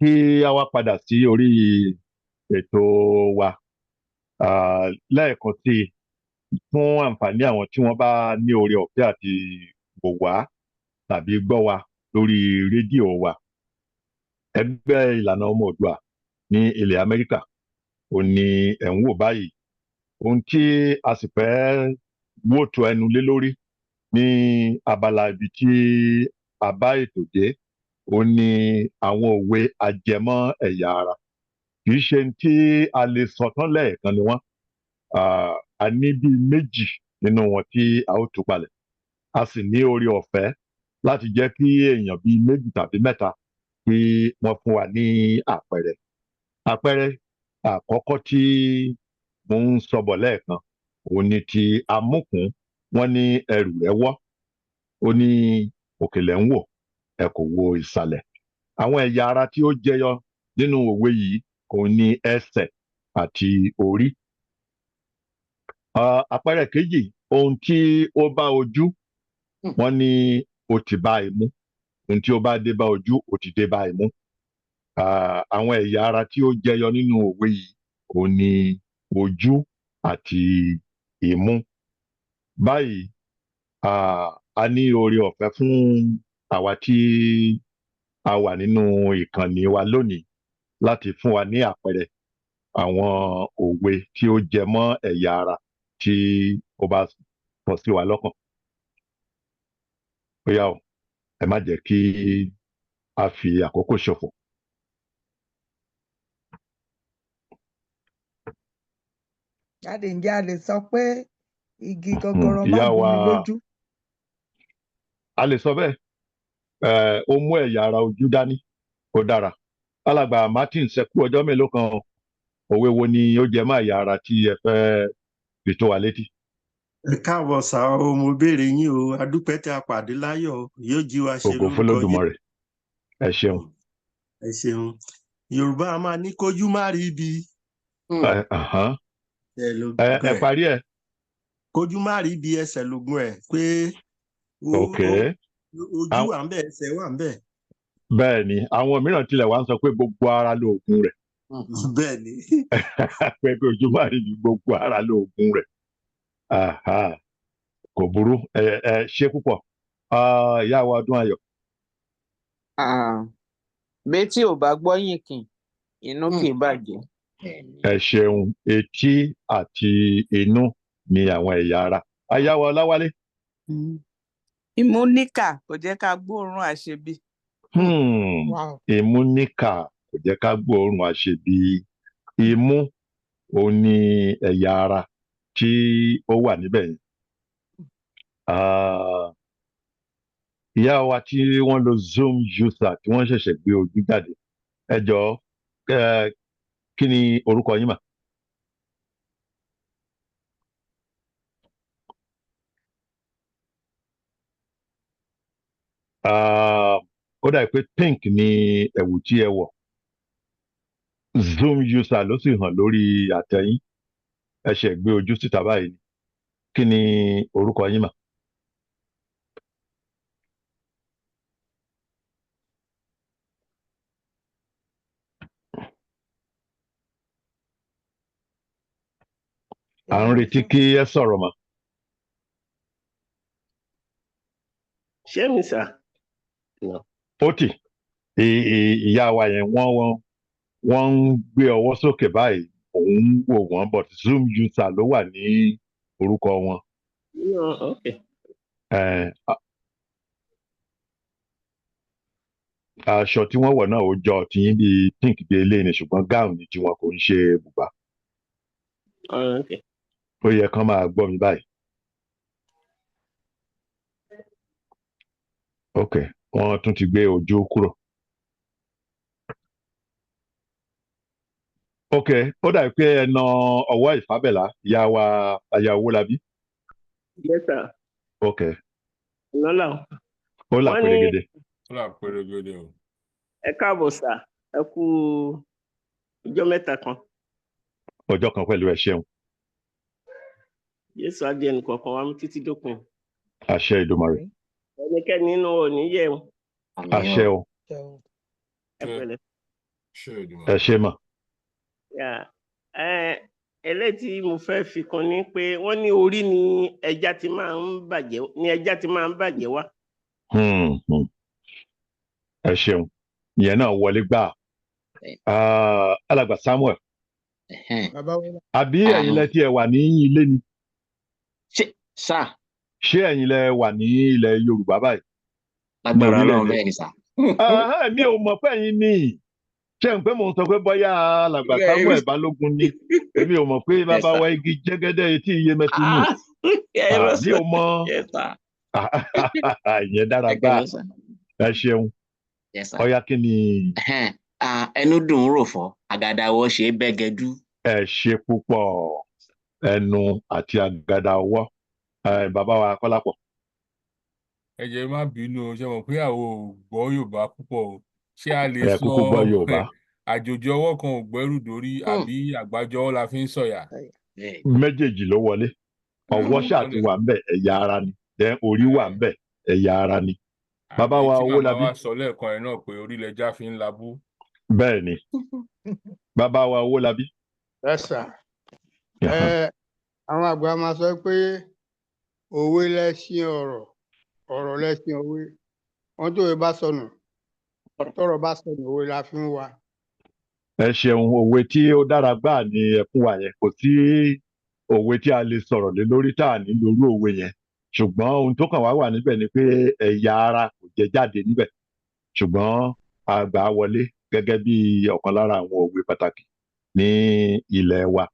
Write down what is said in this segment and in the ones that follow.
kí a wá padà sí orí ètò wa lẹ́ẹ̀kan sí i fún àǹfààní àwọn tí wọ́n bá ní oore ọ̀fẹ́ àti wò wá tàbí gbọ́ wa lórí rédíò wa. Ẹgbẹ́ ìlànà ọmọ Oòduà ní ilẹ̀ Amẹ́ríkà ò ní ẹ̀ ń wò báyìí. Ohun tí a sì fẹ́ wòtò ẹnu lé lórí ní abala ibi tí a bá ètò dé ó ní àwọn òwe ajẹmọ́ ẹ̀yà ara. Kì í ṣe tí a lè sọ tán lẹ́ẹ̀kan ni wọ́n. A ní bíi méjì nínú wọn tí a ó tú palẹ̀. A sì ní oore ọ̀fẹ́ láti jẹ́ kí èèyàn bíi méjì tàbí mẹ́ta kí wọ́n fún wa ní àpẹẹrẹ. Àpẹẹrẹ àkọ́kọ́ tí mo ń sọ bọ̀ lẹ́ẹ̀kan òun ni ti amúkùn. Wọ́n ní ẹrù rẹ̀ wọ́, ó ní òkèlè ń wò, ẹ kò wo ìsàlẹ̀. Àwọn ẹ̀yà ara tí ó jẹyọ nínú òwe yìí òun ní ẹsẹ̀ àti orí. Àpẹẹrẹ kejì, ohun tí ó bá ojú, wọ́n ní ó ti bá imú. Ohun tí ó bá dé bá ojú, ó ti dé bá imú. Àwọn ẹ̀yà ara tí ó jẹyọ nínú òwe yìí òun ní ojú àti imú. Báyìí a ní oore ọ̀fẹ́ fún àwa tí a wà nínú ìkànnì wa lónìí láti fún wa ní àpẹẹrẹ àwọn òwe tí ó jẹ mọ́ ẹ̀yà ara tí ó bá sọ sí wa lọ́kàn. Bóyá o, ẹ má jẹ́ kí a fi àkókò ṣòfò. Jáde ǹjẹ́ a lè sọ pé igi gogoro má gún mi lójú? A lè sọ bẹ́ẹ̀. Ó mú ẹ̀yà ara ojú dání, ó dára. Alàgbà Martin, ṣe kú ọjọ́ mélòó kan, òwe wo ni ó jẹ mọ́ ẹ̀yà ara tí ẹ fẹ́ fi tó wa létí? Ẹ káàbọ̀ sá o, mo béèrè yín o, adúpẹ́ tí a pàdé láyọ̀, yóò jí wa ṣe Ògo f'Olódùmarè. Ẹ ṣeun. Ẹ ṣeun. Yorùbá a máa ní kójú má rí ibi. Ẹ parí ẹ̀. Kójú má rí ibi ẹsẹ̀ lógún ẹ̀ pé ojú wà ń bẹ̀, ẹsẹ̀ wà ń bẹ̀. Bẹ́ẹ̀ ni, àwọn mìíràn tilẹ̀ wá ń sọ pé gbogbo ara lóògùn rẹ̀. Bẹ́ẹ̀ ni. Pé ojú má rí ibi, gbogbo ara lóògùn rẹ̀. Kò burú, ẹ ṣe púpọ̀. Ìyá wa Ọdúnayọ̀. Bétí ò bá gbọ́ yìnkìn, inú kì í bàjẹ́. Ẹ ṣeun. Etí àti inú ni àwọn ẹ̀yà ara. Aya wa Ọláwálé. Imú níkà kò jẹ́ ká gbóòórùn àṣebí. Imú níkà kò jẹ́ ká gbóòórùn àṣebí. Imú òun ni ẹ̀yà ara tí ó wà níbẹ̀ yẹn. Ìyá wa tí wọ́n lo Zoom user tí wọ́n ṣẹ̀ṣẹ̀ gbé ojú jáde, ẹ jọ̀ọ́ kí ni orúkọ yín mà? Ó dà pé pink ni ẹ̀wù tí ẹ wọ̀. Zoom user ló sì hàn lórí àtẹ̀yìn. Ẹ ṣẹ̀ gbé ojú síta báyìí. Kí ni orúkọ yín mà? À ń retí kí ẹ sọ̀rọ̀ mà. Ṣé mi sà? Ó tì. Ìyá wa yẹn wọ́n ń gbé ọwọ́ sókè báyìí, òun ń wò wọ́n, but Zoom user ló wà ní orúkọ wọn. Aṣọ tí wọ́n wọ̀ náà ó jọ tiyín bíi pink bíi eléyìí ni, ṣùgbọ́n gown ni tiwọn, kò ń ṣe bùbá. Ó yẹ kán máa gbọ́ mi báyìí. Ok, wọ́n tún ti gbé ojú kúrò. Ok, ó dàbí pé ẹ na ọwọ́ ìfábẹ́là, ìyá wa aya Owólabí. Yes sir. Ok. Lọ́la. Ó là pérégedé. Ó là pérégedé o. Ẹ káàbọ̀ sà, ẹ kú ọjọ́ mẹ́ta kan. Ọjọ́ kan pẹ̀lú ẹ ṣeun. Jésù á di ẹnìkọ̀ọ̀kan wa mú títí dópin. Àṣẹ Ìdùmarè. Ẹnikẹ́ni nínú ò ní yẹ̀ o. Àṣẹ o. Ẹ pẹ̀lẹ́. ẹ ṣe mà. Eléyìí tí mo fẹ́ fi kan ni pé wọ́n ní orí ni ẹja ti máa ń bàjẹ́ wá. Ẹ ṣeun ìyẹn náà wọlé gbà. Alàgbà Samuel àbí ẹ̀yin lẹ tí ẹ wà ní ilé ni. Ṣé ẹ̀yin lẹ wà ní ilẹ̀ Yorùbá báyìí? Lágbára Ọlọ́run bẹ́ẹ̀ ni sà. Mi ò mọ̀ pé ẹ̀yin ni ṣé n pé mò ń sọ pé bóyá alàgbà Samuel Balógun ni èmi ò mọ̀ pé bàbá wa igi jẹ́gẹ́dẹ́ etí iyemẹtu ni mi ò mọ̀ ìyẹn dára gbà. Ẹ ṣeun ọyá kí ni. Ẹnu dùn ún rò fọ́ àgàdàwọ̀ ṣe é bẹ́gẹ́dú. Ẹ ṣe púpọ̀ ẹnu àti àgàdàwọ̀ bàbá wa Kọ́lápọ̀. Ẹ jẹ́ má bínú ṣe mọ̀ pé àwọn ò gbọ́ Yorùbá púpọ̀ o ṣé a lè sọ kúkú gbọ́ Yorùbá. Àjòjì ọwọ́ kan ò gbẹ́rù dórí àbí àgbájọ ọwọ́ la fi ń sọ̀yà. Méjèèjì ló wọlé ọwọ́ ṣáà ti wà ńbẹ̀ ẹ̀yà ara ni orí wà ńbẹ̀ ẹ̀yà ara ni. Bàbá wa Owólabí. Àbí tí màmá wa sọ lẹ́ẹ̀kan ẹ̀ náà pé orí lẹja fi ń labú. Bẹ́ẹ̀ ni bàbá wa Owólabí. Ẹ sà àwọn àgbà máa sọ pé òwe lẹṣin ọ̀rọ̀ ọ̀rọ̀ lẹṣin òwe wọn tó òwe bá sọnù tọ́rọ̀ bá sọnù òwe la fi ń wá. Ẹ ṣeun òwe tí ó dára gbáà ni ẹ fún wa yẹn kò sí òwe tí a lè sọ̀rọ̀ lé lórí tá à ní lórí òwe yẹn ṣùgbọ́n ohun tó kàn wá wà níbẹ̀ ni pé ẹ̀yà ara kò jẹ jáde níbẹ̀ ṣùgbọ́n àgbà wọlé gẹ́gẹ́ bí ọ̀kan lára àwọn òwe pàtàkì ní ilẹ̀ wa.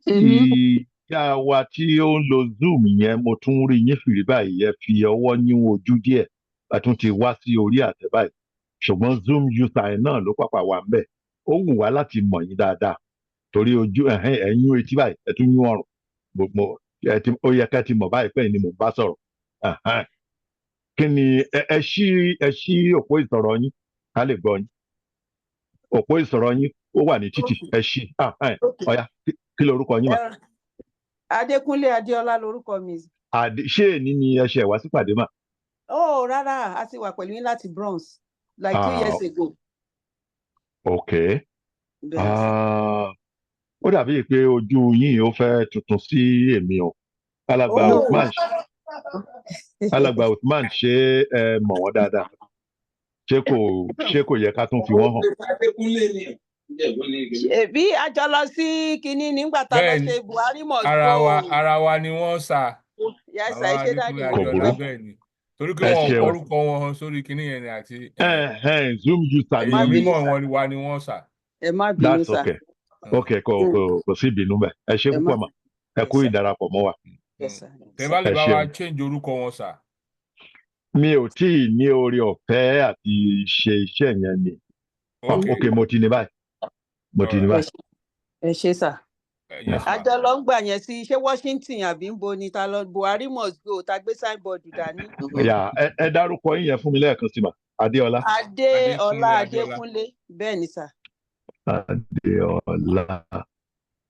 Ìyá wa tí ó ń lo Zoom yẹn mo tún rí yín fìrí báyìí ẹ fi ọwọ́ yín ojú díẹ̀ a tún ti wá sí orí àtẹ báyìí ṣùgbọ́n Zoom user náà ló pàpà wà ńbẹ̀ ó wù wá láti mọ̀ yín dáadáa torí ojú ẹ̀yìn etí báyìí ẹ tún yún ọrùn gbogbo ó yẹ ká ti mọ̀ báyìí pé ni mò ń bá sọ̀rọ̀ kí ni ẹ ṣí òpó ìsọ̀rọ̀ yín ká lè gbọ́ yín òpó ìsọ̀rọ̀ yín ó wà ní títì ẹ ṣí ọ̀yá kí lorúkọ yín mà. Adékúnlé Adéọlá lorúkọ mi. Ṣé èní ni ẹ ṣe wá sípàdé mà? Rárá a ti wà pẹ̀lú yín láti Bronx like 2 years ago. Okay. Ó dàbí pé ojú yín ó fẹ́ tuntun sí èmi o. Alàgbà Usman ṣé ẹ mọ̀ wọ́n dáadáa? Ṣé kò yẹ ká tún fi wọ́n hàn? Bí a jọ lọ sí kinní nígbà tá a lọ ṣe Buhari must go. Ara wa ni wọ́n sà. Yàtà ṣé dájú. Kò burú. Torí pé wọn orúkọ wọn sórí kinní yẹn ni àti. Zoom user ni. Èyí mímọ̀ wa ni wọ́n sà. Ẹ má bínú sà. Okay, kò sí ìbínú bẹ́ẹ̀. Ẹ ṣé púpọ̀ mà. Ẹ kú ìdarapọ̀ mọ́ wa. Tẹ́ bá lè bá wa change orúkọ wọn sà. Mi ò tí ì ní oore ọ̀fẹ́ àti ṣe iṣẹ́ yẹn ni. Okay, mo ti ní báyìí. Ẹ ṣé sà. Àjọ lọ ń gbà yẹn sí ṣé Washington àbí ń bo ni ta lọ Buhari must go ta gbé signboard dání. Ẹ dárúkọ yín yẹn fún mi lẹ́ẹ̀kan sí mà. Adéọlá. Adéọlá Adékúnlé bẹ́ẹ̀ ni sà. Adéọlá.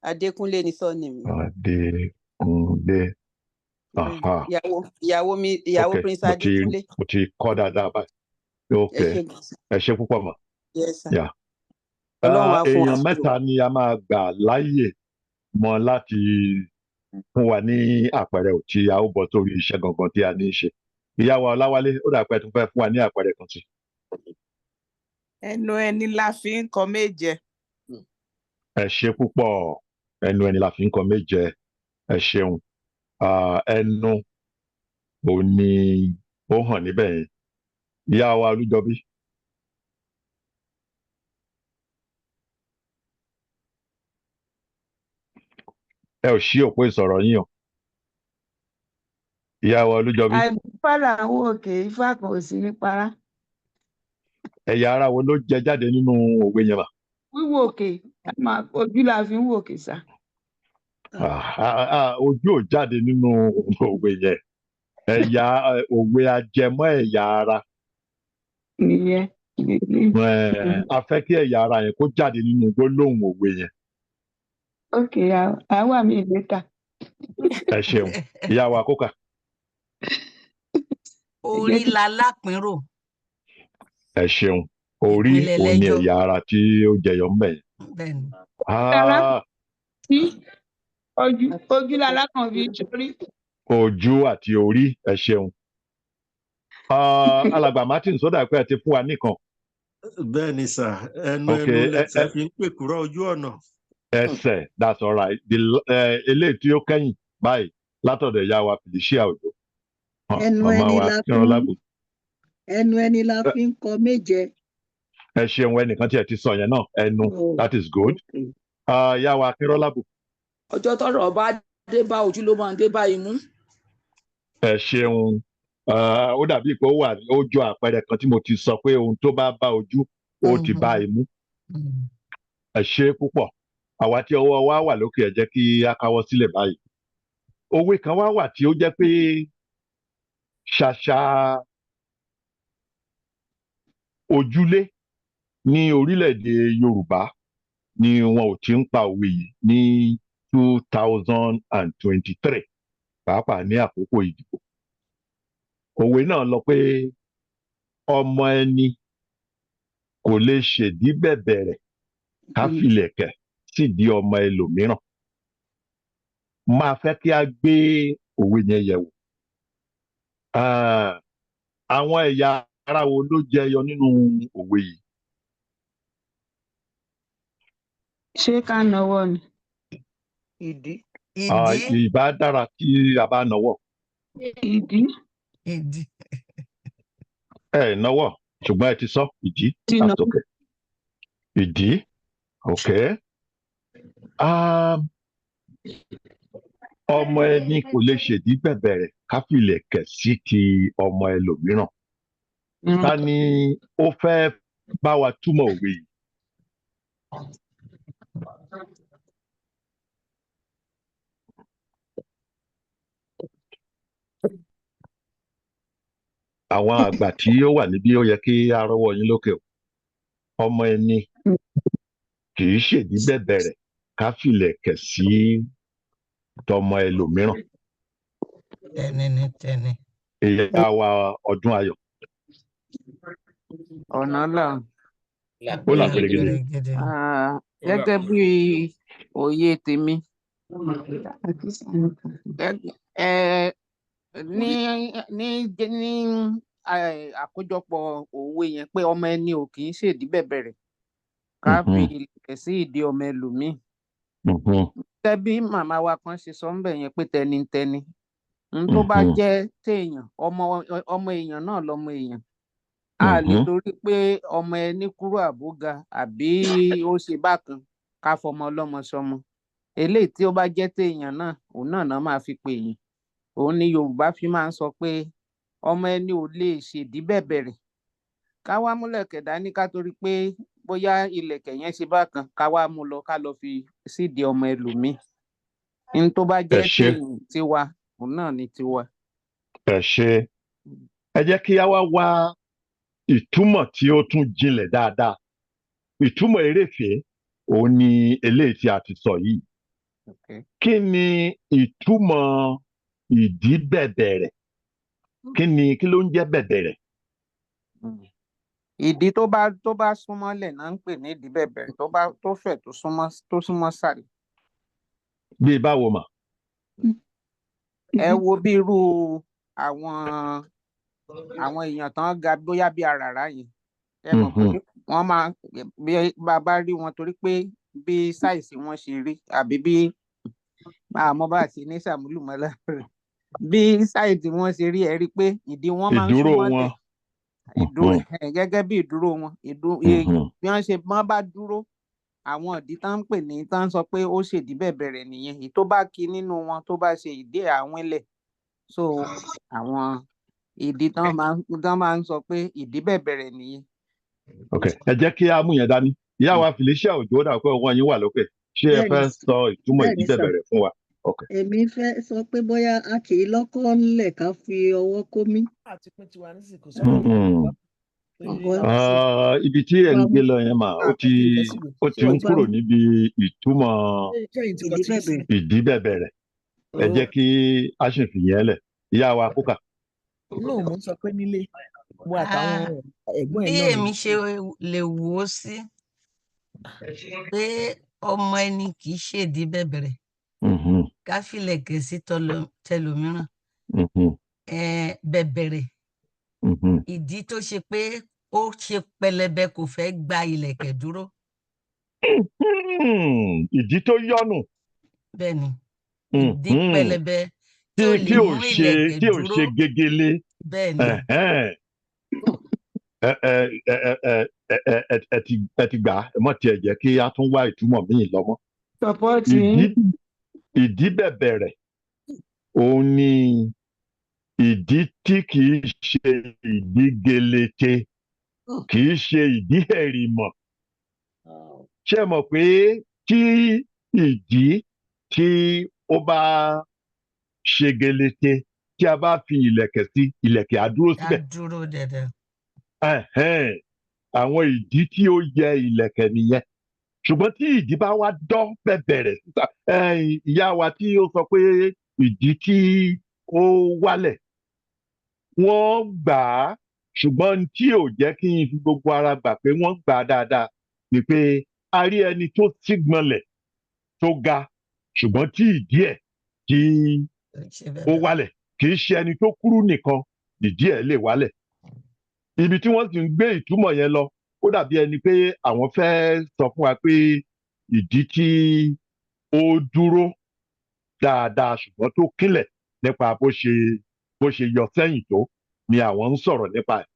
Adékúnlé ni sọ́ọ̀nì mi. Adékúnlé. Ìyàwó Prince Adékúnlé. Mo ti kọ́ dáadáa báyìí. Ẹ ṣé púpọ̀ mà. Èèyàn mẹ́ta ni a máa gbà láyè mọ́ láti fún wa ní àpẹẹrẹ tí a ó bọ́ sórí iṣẹ́ gangan tí a ní í ṣe. Ìyá wa Ọláwálé ó dà pé tún fẹ́ fún wa ní àpẹẹrẹ kan sí. Ẹnu ẹni la fi ń kọ méje. Ẹ ṣé púpọ̀ ẹnu ẹni la fi ń kọ méje ẹ ṣeun ẹnu ò ní ó hàn níbẹ̀ yẹn. Ìyá wa Olújọbí. Ẹ ò ṣí òpó ìsọ̀rọ̀ yín o. Ìyá wa Olújọbí. Àìfá làwọn òkè ifá kan ò sí ní para. Ẹ̀yà ara wo ló jẹ jáde nínú òwe yẹn mà? Wíwò òkè ojú la fi ń wò òkè sá. Ojú ò jáde nínú òwe yẹn. Òwe ajẹmọ́ ẹ̀yà ara. Nìyẹn. A fẹ́ kí ẹ̀yà ara yẹn kó jáde nínú gbólóhùn òwe yẹn. Okay, àwa mi later. Ẹ ṣeun ìyá wa kókà. Orí la lápínrò. Ẹ ṣeun orí ìpínlẹ̀ òun ni lẹ́jọ́ ẹ̀yà ara tí ó jẹyọ ńbẹ̀ yẹn. bẹ́ẹ̀ ni. Lára Ah, tí ojú lára kan fi sórí. ojú àti orí, ẹ ṣeun. Alàgbà Martin sódà pé ẹ ti fún wa nìkan. bẹ́ẹ̀ ni sà, ẹnu Ok, lẹsẹ̀ fi ń pèkúrọ̀ ojú ọ̀nà. ẹsẹ̀, that's all right. Eléyìí tí ó kẹ́yìn báyìí látọ̀dọ̀ ìyá wa Felicia Òjó. ẹnu Màmá ẹni wa la fi Kírán ń Lágbo. ẹnu ẹni la fi ń kọ méje. Ẹ ṣeun, ẹnìkan tí ẹ ti sọ yẹn náà, ẹnu, that is good. Okay. Ìyá wa Kírán Lágbo. ọjọ́ tọ́rọ̀ bá dé bá ojú ló máa ń dé bá imú. Ẹ ṣeun. Ó dàbí pé ó jọ àpẹẹrẹ kan tí mo ti sọ pé ohun tó bá bá ojú ó ti bá imú. Ẹ ṣe púpọ̀. Àwa tí ọwọ́ wa wà lókè, ẹ jẹ́ kí a káwọ́ sílẹ̀ báyìí. Òwe kan wá wà tí ó jẹ́ pé ṣàṣà ojúlé ní orílẹ̀-èdè Yorùbá ni wọn ò ti ń pa òwe yìí ní 2023, pàápàá ní àkókò ìdìbò. Òwe náà lọ pé ọmọ ẹni kò lè ṣèdí bẹ̀bẹ̀rẹ̀ ká filẹ̀kẹ̀ sídìí ọmọ ẹlòmíràn. Máa fẹ́ kí a gbé òwe yẹn yẹ̀ wò. Àwọn ẹ̀yà ara wo ló jẹyọ nínú òwe yìí? Ṣé ká nawọ́ ni? Ìdí. Ìbá dára tí a bá nawọ́. Ìdí. Ìdí. Ẹ nawọ́, ṣùgbọ́n ẹ ti sọ ìdí. That's okay. Ìdí. Okay. Ọmọ ẹni kò lè ṣèdí bẹ̀bẹ̀rẹ̀ ká filẹ̀kẹ̀ sí ti ọmọ ẹlòmíràn. Ta ni ó fẹ́ bá wa túmọ̀ òwe yìí? Àwọn àgbà tí ó wà níbí, ó yẹ kí a rọ́wọ́ yín lókè o. Ọmọ ẹni kì í ṣèdí bẹ̀bẹ̀rẹ̀ ká filẹ̀kẹ̀ sí tọmọ ẹlòmíràn. Tẹni ni tẹni. Ìyá wa Ọdúnayọ̀. ọ̀nà là Ó là pérégedé. gẹ́gẹ́ bí òye tèmi ní àkójọpọ̀ òwe yẹn pé ọmọ ẹni ò kì í ṣèdí bẹ̀bẹ̀rẹ̀ ká fi ilẹ̀kẹ̀ sí ìdí ọmọ ẹlòmíì. Gẹ́gẹ́ bí màmá wa kan ṣe sọ ńbẹ̀ yẹn pé tẹnitẹni n tó bá jẹ́ téèyàn, ọmọ èèyàn náà lọmọ èèyàn. A lè torí pé ọmọ ẹni kúrò àbóga àbí ó ṣe bákan ká fọmọ ọlọ́mọ sọmọ. Eléyìí tí ó bá jẹ́ téèyàn náà, òun náà máa fi pè yín. Òun ni Yorùbá fi máa ń sọ pé ọmọ ẹni ò lè ṣèdí bẹ̀bẹ̀rẹ̀ ká wá múlẹ̀kẹ̀ dání ká torí pé bóyá ilẹ̀kẹ̀ yẹn ṣe bákan ká wá mú lọ ká lọ fi sídìí ọmọ ẹlòmíì. N tó bá jẹ́ téèyàn tiwa, òun náà ni tiwa. Ẹ ṣé. Ẹ jẹ́ kí a wá ìtumọ̀ tí ó tún jinlẹ̀ dáadáa. Ìtumọ̀ eréfèé òun ni eléyìí tí a ti sọ yìí. Kí ni ìtumọ̀ ìdí bẹ̀bẹ̀rẹ̀? Kí ló ń jẹ́ bẹ̀bẹ̀rẹ̀? Ìdí tó bá súnmọ́lẹ̀ náà ń pè ní ìdí bẹ̀bẹ̀rẹ̀, tó fẹ̀ tó súnmọ́ sàlẹ̀. Bí báwo mà? Ẹ wo bí irú àwọn èèyàn tán ga bóyá bí àràrá yẹn. Ẹ mọ̀ pé wọ́n máa bí bàbá rí wọn torí pé bí sáìsì wọn ṣe rí àbí bí àmọ́ bá ṣe ní sàmúlùmọ́lá bí sáìsì wọn ṣe rí, ẹ rí pé ìdí wọn máa ń súnmọ́lẹ̀. Gẹ́gẹ́ bí ìdúró wọn, bí wọ́n bá dúró, àwọn ìdí tá ń pè ní tá ń sọ pé ó ṣèdí bẹ̀bẹ̀rẹ̀ nìyẹn. Èyí tó bá kí nínú wọn tó bá ṣe ìdí àwínlẹ̀, so àwọn ìdí tán máa ń sọ pé ìdí bẹ̀bẹ̀rẹ̀ nìyẹn. Ok, ẹ jẹ́ kí a mú yẹn dání. Ìyá wa Felicia Òjó dà pé ọwọ́ yín wà lókè. Ṣé ẹ fẹ́ sọ ìtumọ̀ ìdí bẹ̀bẹ̀rẹ̀ fún wa? Èmi fẹ́ sọ pé bóyá a kì í lọ́kọ́ ńlẹ̀ ká fi ọwọ́ kómí. Ibi tí ẹ̀ ń gbé lọ yẹn mà, ó ti ń kúrò níbi ìtumọ̀ ìdí bẹ̀bẹ̀rẹ̀. Ẹ jẹ́ kí a ṣe fìyẹn lẹ̀. Ìyá wa Kúkà. Inú mo ń sọ pé nílé. wo àtàwọn ẹ̀gbọ́n bí ẹ̀ náà èmi ni. ṣe lè wò ó sí pé ọmọ ẹni kì í ṣèdí bẹ̀bẹ̀rẹ̀ ká filẹ̀kẹ̀ sí tẹlòmíràn bẹ̀bẹ̀rẹ̀ ìdí tó ṣe pé ó ṣe pẹlẹbẹ kò fẹ́ gba ìlẹ̀kẹ̀ dúró. ìdí tó yọnu. bẹ́ẹ̀ni ìdí pẹlẹbẹ tí ò lè mú ìlẹ̀kẹ̀ tí ò dúró. ṣe gegele. bẹ́ẹ̀ni. ẹ ti gbà ẹ mọ̀ tiẹ̀ jẹ́ kí a tún wá ìtumọ̀ míì lọ́mọ́. ìdí bẹ̀bẹ̀rẹ̀ òun ni ìdí tí kì í ṣe ìdí gelete kì í ṣe ìdí ẹ̀rìmọ̀. ṣé mọ̀ pé kí ìdí tí ó bá ṣe gelete tí a bá fi ìlẹ̀kẹ̀ sí ìlẹ̀kẹ̀ á dúró síbẹ̀. á dúró dẹ̀dẹ̀. àwọn ìdí tí ó yẹ ìlẹ̀kẹ̀ nìyẹn ṣùgbọ́n tí ìdí bá wá dán bẹ̀bẹ̀rẹ̀ ìyá wa tí ó sọ pé ìdí tí ó wálẹ̀ wọ́n gbà á ṣùgbọ́n tí ò jẹ́ kí n fi gbogbo ara gbà pé wọ́n gbà á dáadáa ni pé a rí ẹni tó sígbọnlẹ̀ tó ga ṣùgbọ́n tí ìdí ẹ̀ tí ó wálẹ̀ kì í ṣe ẹni tó kúrú nìkan ìdí ẹ̀ lè wálẹ̀. Ibi tí wọ́n sì ń gbé ìtumọ̀ yẹn lọ ó dàbí ẹni pé àwọn fẹ́ sọ fún wa pé ìdí tí ó dúró dáadáa ṣùgbọ́n tó kílẹ̀ nípa bó ṣe yọ sẹ́yìn tó ni àwọn ń sọ̀rọ̀ nípa ẹ̀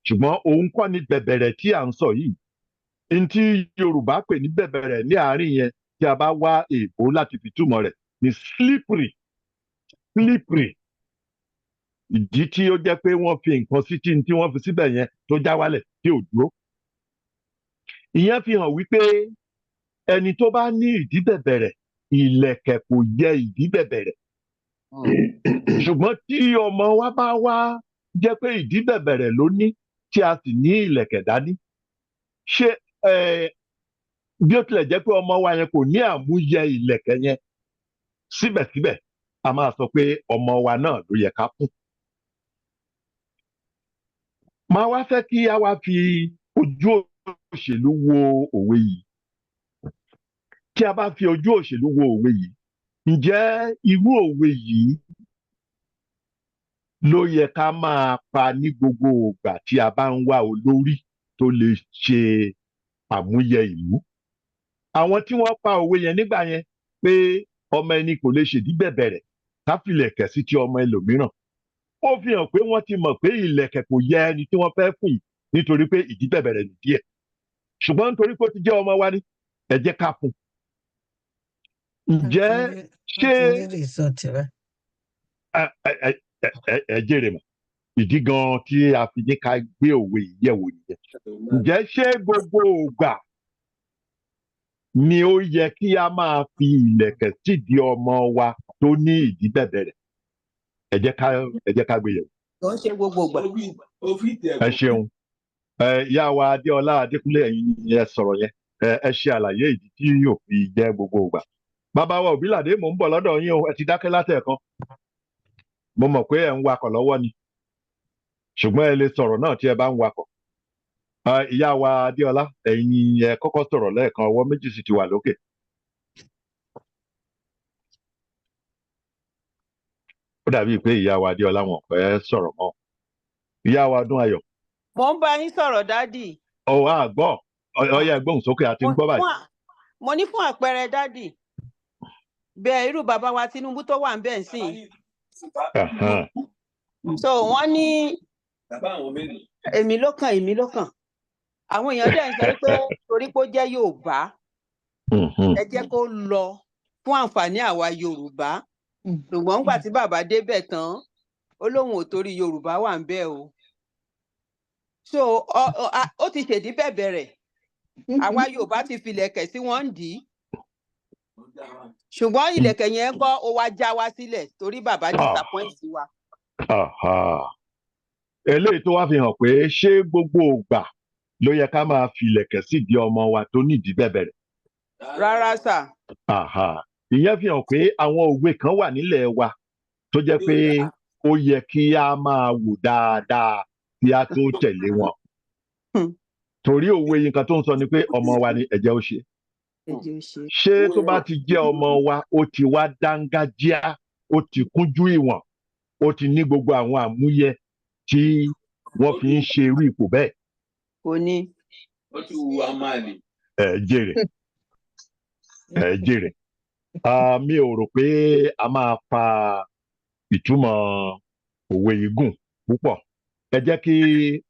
ṣùgbọ́n òun kọ́ ni bẹ̀bẹ̀rẹ̀ tí à ń sọ yìí n tí Yorùbá pè ní bẹ̀bẹ̀rẹ̀ ní àárín yẹn tí a bá wá èèbó láti fi túmọ̀ rẹ̀ ni slippery ìdí tí ó jẹ́ pé wọ́n fi nǹkan sí tí wọ́n fi síbẹ̀ yẹn tó já wálẹ̀ tí ò dúró. Ìyẹn fi hàn wípé ẹni tó bá ní ìdí bẹ̀bẹ̀rẹ̀ ìlẹ̀kẹ̀ kò yẹ ìdí bẹ̀bẹ̀rẹ̀. Ṣùgbọ́n tí ọmọ wa bá wá jẹ́ pé ìdí bẹ̀bẹ̀rẹ̀ ló ní tí a sì ní ìlẹ̀kẹ̀ dání. Ṣé bí ó tilẹ̀ jẹ́ pé ọmọ wa yẹn kò ní àmúyẹ ìlẹ̀kẹ̀ yẹn síbẹ̀síbẹ̀ a máa sọ pé ọmọ wa náà ló yẹ ká fún. Màá wá fẹ́ kí a wá fi ojú òṣèlú wo òwe yìí. Tí a bá fi ojú òṣèlú wo òwe yìí, ǹjẹ́ irú òwe yìí ló yẹ ká máa pa ní gbogbo ìgbà tí a bá ń wá olórí tó lè ṣe àmúyẹ ìlú? Àwọn tí wọ́n pa òwe yẹn nígbà yẹn pé ọmọ ẹni kò lè ṣèdí bẹ̀bẹ̀rẹ̀ ká fi ìlẹ̀kẹ̀ sí ti ọmọ ẹlòmíràn. Ó fi hàn pé wọ́n ti mọ̀ pé ìlẹ̀kẹ̀ kò yẹ ẹni tí wọ́n fẹ́ fún yìí nítorí pé ìdí bẹ̀bẹ̀rẹ̀ nìdí ẹ̀. Ṣùgbọ́n nítorí pé ó ti jẹ́ ọmọ wa ní ẹ jẹ́ ká fún. Ǹjẹ́ ṣé ẹ jèrè mọ̀ ìdí gan tí a fi ní ká gbé òwe yìí yẹ̀wò nìyẹn. Ǹjẹ́ ṣé gbogbo ìgbà ni ó yẹ kí a máa fi ìlẹ̀kẹ̀ sídìí ọmọ wa tó ní ìdí bẹ̀bẹ̀rẹ̀? Ẹ jẹ́ ká gbé yẹ̀wò. Kò ń ṣe gbogbo ìgbà. Ẹ ṣeun. Ìyá wa Adéọlá Adékúnlé ẹ̀yin ni ẹ sọ̀rọ̀ yẹn. Ẹ ṣe àlàyé ìdí tí yóò fi jẹ́ gbogbo ìgbà. Bàbá wa Òbílàdé mò ń bọ̀ lọ́dọ̀ yín o, ẹ ti dákẹ́ látẹ̀ẹ̀kan. Mo mọ̀ pé ẹ̀ ń wakọ̀ lọ́wọ́ ni. Ṣùgbọ́n ẹ lè sọ̀rọ̀ náà tí ẹ bá ń wakọ̀. Ìyá wa Adéọlá ẹ̀yin ni ẹ kọ́kọ́ sọ̀rọ̀ lẹ́ẹ̀kan, ọwọ́ méjì sì ti wà lókè. Ó dàbí pé ìyá wa Adéọlá wọn fẹ́ sọ̀rọ̀ mọ́. Ìyá wa Ọdúnayọ̀. Mo ń bá yín sọ̀rọ̀ dádì. Àgbọ̀ ọyá ẹgbọ́n sókè àti ń gbọ́ báyìí. Mo ní fún àpẹẹrẹ dádì bẹ́ẹ̀ irú bàbá wa Tinubu tó wà ń bẹ̀ sí. So wọ́n ní èmi ló kàn. Àwọn èèyàn dẹ̀ ń sọ pé torí pé ó jẹ́ Yorùbá ẹ jẹ́ kó lọ fún àǹfààní àwa Yorùbá. Ṣùgbọ́n nígbà tí bàbá débẹ̀ tán ó lóun ò torí Yorùbá wà ń bẹ̀ o. So ó ti ṣèdí bẹ̀bẹ̀rẹ̀ àwa Yorùbá ti filẹ̀kẹ̀ sí wọ́n ń dì í. Ṣùgbọ́n ìlẹ̀kẹ̀ yẹn kọ́ ó wá já wá sílẹ̀ torí bàbá disappoint sí wa. Eléyìí tó wá fi hàn pé ṣé gbogbo ìgbà ló yẹ ká máa fi ìlẹ̀kẹ̀ sídìí ọmọ wa tó nídìí bẹ̀bẹ̀rẹ̀? Rárá sà. Ìyẹn fi hàn pé àwọn òwe kan wà nílẹ̀ wa tó jẹ́ pé ó yẹ kí a máa wò dáadáa kí a tó tẹ̀lé wọn torí òwe yìí kan tó ń sọ ni pé ọmọ wa ni ẹ jẹ́ ó ṣe ṣé tó bá ti jẹ́ ọmọ wa ó ti wá dángájíá ó ti kúnjú ìwọ̀n ó ti ní gbogbo àwọn àmúyẹ tí wọ́n fi ń ṣe irú ipò bẹ́ẹ̀. kò ní. ó ti wù wá máa lè. Jèrè jèrè mi ò rò pé a máa fa ìtumọ̀ òwe yìí gùn púpọ̀ ẹ jẹ́ kí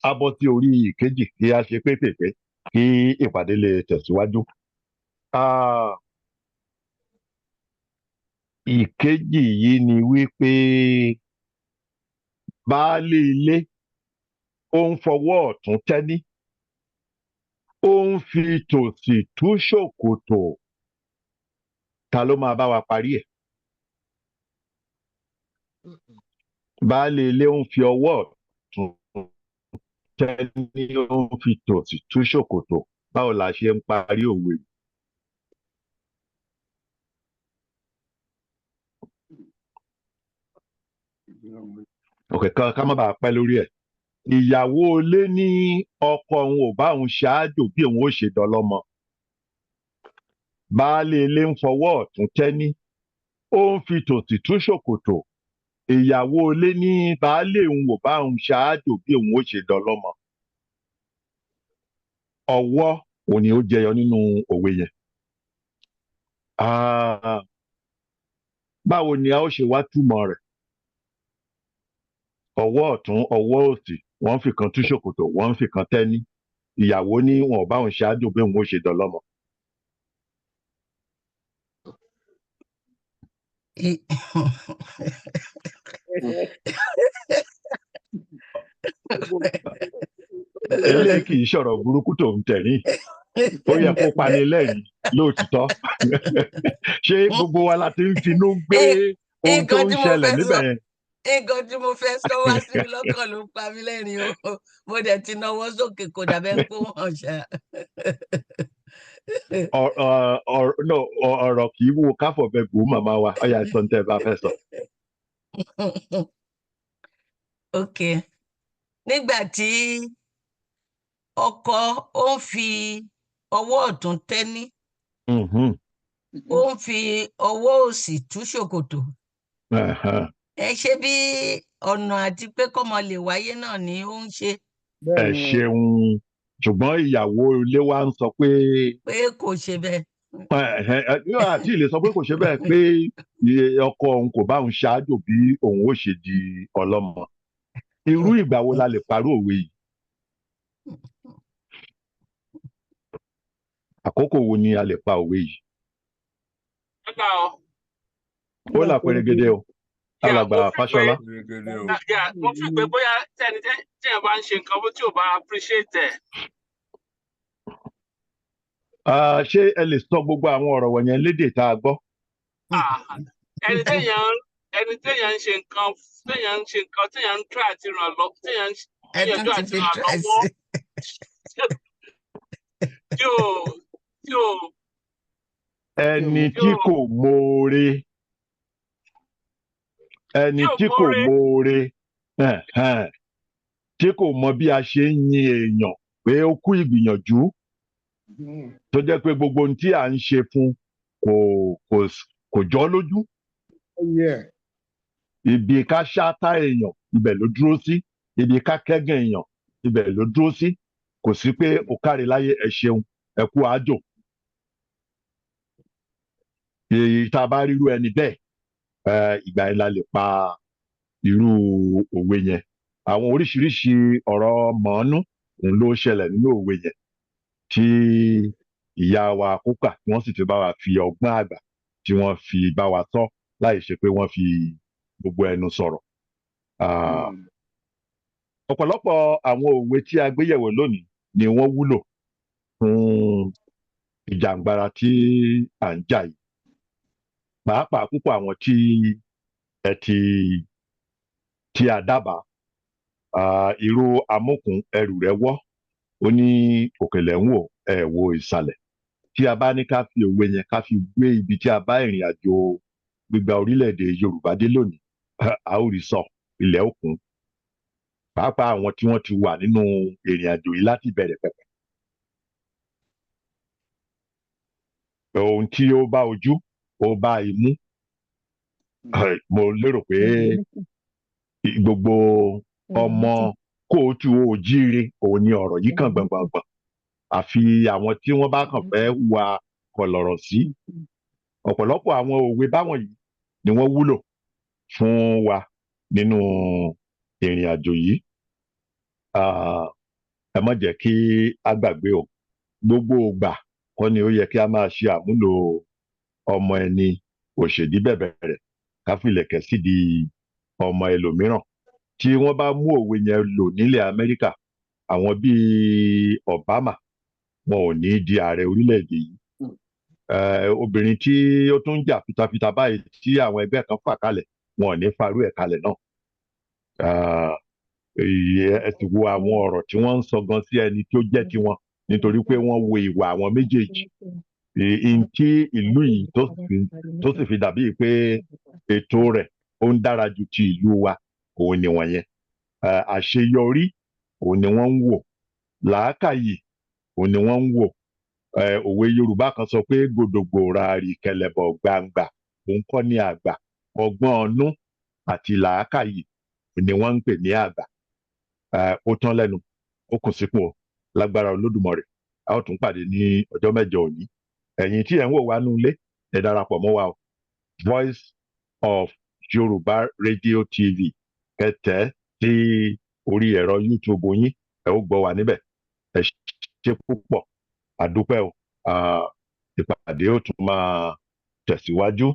a bọ́ sí orí ìkejì kí a ṣe pépèpé kí ìpàdé lè tẹ̀síwájú. Ìkejì yìí ni wípé baálé ilé ó ń fọwọ́ ọ̀tún tẹ́ní ó ń fi tòsì tú ṣòkòtò ta ló máa bá wa parí ẹ̀? Baálé ilé ó ń fi ọwọ́ ọ̀tún tẹ́ní ó ń fi tòsì tú ṣòkòtò báwo la ṣe ń parí òwe yìí? Okay, ká má bàa pẹ́ lórí ẹ̀. Ìyàwó ilé ní ọkọ òun ò bá òun ṣáájò bí òun ó ṣe dọlọ́mọ. Baálé ilé ń fọwọ́ ọ̀tún tẹ́ní ó ń fi tòsì tú ṣòkòtò. Ìyàwó ilé ní baálé òun ò bá òun ṣáájò bí òun ó ṣe dọlọ́mọ. Ọwọ́ òun ni ó jẹyọ nínú òwe yẹn. Báwo ni a ó ṣe wá túmọ̀ rẹ̀? Ọwọ́ ọ̀tún ọwọ́ òsì wọ́n fi kan tú ṣòkòtò wọ́n fi kan tẹ́ní ìyàwó ní wọn ò bá òun ṣáájò bí òun ó ṣe dọlọ́mọ. Eléyìí kì í ṣọ̀rọ̀ burúkú tó ń tẹ̀rín ó yẹ kó pani lẹ́rìn lóòtítọ́ ṣé gbogbo wa la ti ń finú gbé ohun tó ń ṣẹlẹ̀ níbẹ̀ yẹn. Nǹkan tí mo fẹ́ sọ wá sí mi lọ́kàn ló pa mí lẹ́rìn o mo dẹ̀ ti náwó sókè kò dàbẹ́ ń kó hàn ṣá. Ọ̀rọ̀ kì í wo káfọ̀bẹ gbòó màmá wa ọ̀yà ìsọ̀ ní tẹ́ ẹ bá fẹ́ sọ. Ok nígbà tí ọkọ ó ń fi ọwọ́ ọ̀tún tẹ́ní ó ń fi ọwọ́ òsì tú ṣòkòtò ẹ ṣe bí ọ̀nà àti pé kọ́mọ lè wáyé náà ni ó ń ṣe. Ẹ ṣeun ṣùgbọ́n ìyàwó ilé wa ń sọ pé. Pé kò ṣe bẹ́ẹ̀. Àti ilé sọ pé kò ṣe bẹ́ẹ̀ pé ọkọ òun kò bá òun ṣáájò bí òun ó ṣe di ọlọ́mọ. Irú ìgbà wo la lè parí òwe yìí? Àkókò wo ni a lè pa òwe yìí? Ó là pẹrẹgẹdẹ o. Alàgbà Fáṣọlá. Mo fi pé bóyá tí ẹ bá ń ṣe nǹkan bó tí ò bá appreciate ẹ. Ṣé ẹ lè sọ gbogbo àwọn ọ̀rọ̀ wọ̀nyẹn lédè tá a gbọ́? Ẹni téèyàn ń ṣe nǹkan téèyàn ń try àti ràn lọ téèyàn ń gbìyànjú àti ràn lọ́wọ́ tí ò. Ẹni tí kò mọ̀ọ́re. Ẹni tí kò mọ̀ọ́re tí kò mọ bí a ṣe ń yin èèyàn pé ó kú ìgbìyànjú tó jẹ́ pé gbogbo ohun tí à ń ṣe fún kò jọ lójú. Ibi ká ṣáátá èèyàn ibẹ̀ ló dúró sí ibi ká kẹ́gàn èèyàn ibẹ̀ ló dúró sí kò sí pé ó káre láyé ẹ ṣeun ẹ kú àjò. Èyí tá a bá rírú ẹni bẹ́ẹ̀ ìgbà yẹn la lè pa irú òwe yẹn. Àwọn oríṣiríṣi ọ̀rọ̀ mọ̀ọ́nú òun ló ṣẹlẹ̀ nínú òwe yẹn tí ìyá wa kúkà tí wọ́n sì ti bá wa fi ọgbọ́n àgbà tí wọ́n fi bá wa sọ láì ṣe pé wọ́n fi gbogbo ẹnu sọ̀rọ̀. Ọ̀pọ̀lọpọ̀ àwọn òwe tí a gbé yẹ̀wò lónìí ni wọ́n wúlò fún ìjàǹgbara tí à ń jà yìí. Pàápàá púpọ̀ àwọn tí a dábàá irú amókun ẹrù rẹ̀ wọ́ ó ní òkèlè ń wò ẹ wo ìsàlẹ̀ tí a bá ní ká fi òwe yẹn ká fi gbé ibi tí a bá ìrìn àjò gbígba orílẹ̀-èdè Yorùbá dé lónìí a ó rí sọ ilẹ̀ òkun pàápàá àwọn tí wọ́n ti wà nínú ìrìn àjò yìí láti bẹ̀rẹ̀ pẹ̀pẹ̀. Ohun tí ó bá ojú ó bá imú. Mo lérò pé gbogbo ọmọ kóòtù òjíire òun ni ọ̀rọ̀ yìí kàn gbọ̀ngbọ̀ngbọ̀n, àfi àwọn tí wọ́n bá kàn fẹ́ wà kọlọ̀rọ̀ sí. Ọ̀pọ̀lọpọ̀ àwọn òwe báwọn yìí ni wọ́n wúlò fún wa nínú ìrìn àjò yìí. Ẹ má jẹ́ kí a gbàgbé o, gbogbo ìgbà kọ́ ni ó yẹ kí a máa ṣe àmúlò ọmọ ẹni òṣèdí bẹ̀bẹ̀rẹ̀ ká fìlẹ̀kẹ̀ sídìí ọmọ ẹlòmíràn. Tí wọ́n bá mú òwe yẹn lò nílẹ̀ Amẹ́ríkà, àwọn bíi Obama wọn ò ní di ààrẹ orílẹ̀-èdè yìí. Obìnrin tí ó tún jà fitafita báyìí tí àwọn ẹgbẹ́ kan fà kalẹ̀, wọn ò ní farú ẹ̀ kalẹ̀ náà. Ẹ sì wo àwọn ọ̀rọ̀ tí wọ́n ń sọ gan sí ẹni tí ó jẹ́ tiwọn nítorí pé wọ́n wo ìwà àwọn méjèèjì. Tí ìlú yìí tó sì fi dàbí pé ètò rẹ̀ ó ń dára ju ti ìlú wa, òun ni wọ̀nyẹn. Àṣeyọrí òun ni wọ́n ń wò, làákàyè òun ni wọ́n ń wò. Òwe Yorùbá kan sọ pé gbòdògbò ràrì kẹlẹ̀bọ̀ gbangba òun kọ́ ní àgbà, ọgbọ́n ọnú àti làákàyè ni wọ́n ń pè ní àgbà. Ó tán lẹ́nu, ó kù sípò lágbára Olódùmarè. A ó tún pàdé ní ọjọ́ mẹ́jọ òní. Ẹ̀yin tí ẹ̀ ń wò wá nú ilé, ẹ darapọ̀ mọ́ wa o. Voice of Yoruba Radio TV kẹtẹ sí orí ẹ̀rọ YouTube yín, ẹ ó gbọ́ wa níbẹ̀. Ẹ ṣe púpọ̀, àdúpẹ́ o. Ìpàdé ó tún máa tẹ̀síwájú.